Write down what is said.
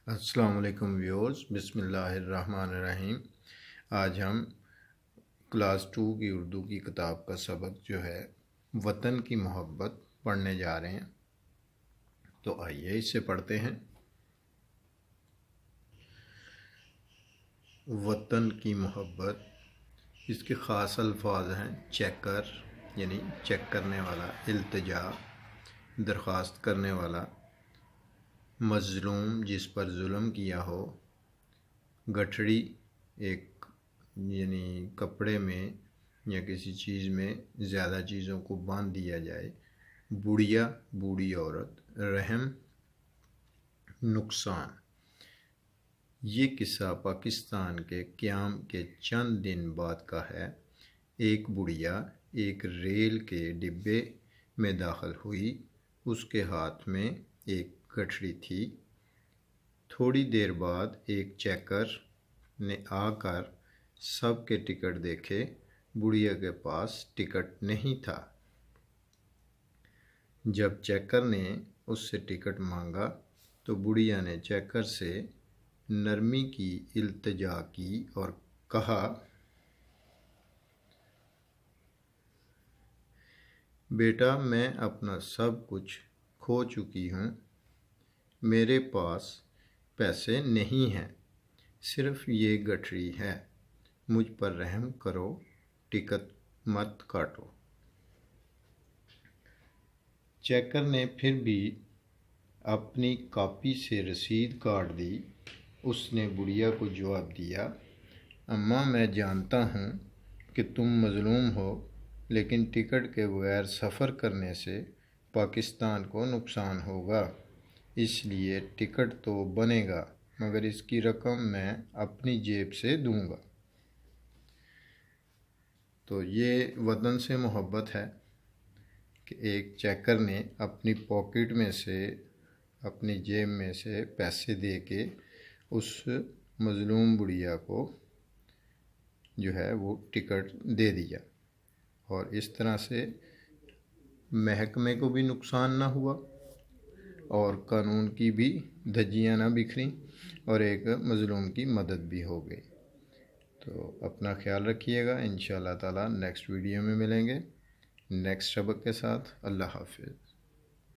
السلام علیکم ویورز، بسم اللہ الرحمن الرحیم۔ آج ہم کلاس 2 کی اردو کی کتاب کا سبق جو ہے وطن کی محبت پڑھنے جا رہے ہیں، تو آئیے اس سے پڑھتے ہیں۔ وطن کی محبت، اس کے خاص الفاظ ہیں چیکر یعنی چیک کرنے والا، التجا درخواست کرنے والا، مظلوم جس پر ظلم کیا ہو، گٹھڑی ایک یعنی کپڑے میں یا کسی چیز میں زیادہ چیزوں کو باندھ دیا جائے، بوڑھیا بوڑھی عورت، رحم نقصان۔ یہ قصہ پاکستان کے قیام کے چند دن بعد کا ہے۔ ایک بڑھیا ایک ریل کے ڈبے میں داخل ہوئی، اس کے ہاتھ میں ایک گٹھڑی تھی۔ تھوڑی دیر بعد ایک چیکر نے آ کر سب کے ٹکٹ دیکھے، بڑھیا کے پاس ٹکٹ نہیں تھا۔ جب چیکر نے اس سے ٹکٹ مانگا تو بڑھیا نے چیکر سے نرمی کی التجا کی اور کہا، بیٹا میں اپنا سب کچھ کھو چکی ہوں، میرے پاس پیسے نہیں ہیں، صرف یہ گٹھڑی ہے، مجھ پر رحم کرو، ٹکٹ مت کاٹو۔ چیکر نے پھر بھی اپنی کاپی سے رسید کاٹ دی۔ اس نے بڑھیا کو جواب دیا، اماں میں جانتا ہوں کہ تم مظلوم ہو، لیکن ٹکٹ کے بغیر سفر کرنے سے پاکستان کو نقصان ہوگا، اس لیے ٹکٹ تو بنے گا، مگر اس کی رقم میں اپنی جیب سے دوں گا۔ تو یہ وطن سے محبت ہے کہ ایک چیکر نے اپنی پاکٹ میں سے، اپنی جیب میں سے پیسے دے کے اس مظلوم بڑھیا کو جو ہے وہ ٹکٹ دے دیا، اور اس طرح سے محکمے کو بھی نقصان نہ ہوا اور قانون کی بھی دھجیاں نہ بکھریں، اور ایک مظلوم کی مدد بھی ہو گئی۔ تو اپنا خیال رکھیے گا، انشاءاللہ تعالی نیکسٹ ویڈیو میں ملیں گے نیکسٹ سبق کے ساتھ۔ اللہ حافظ۔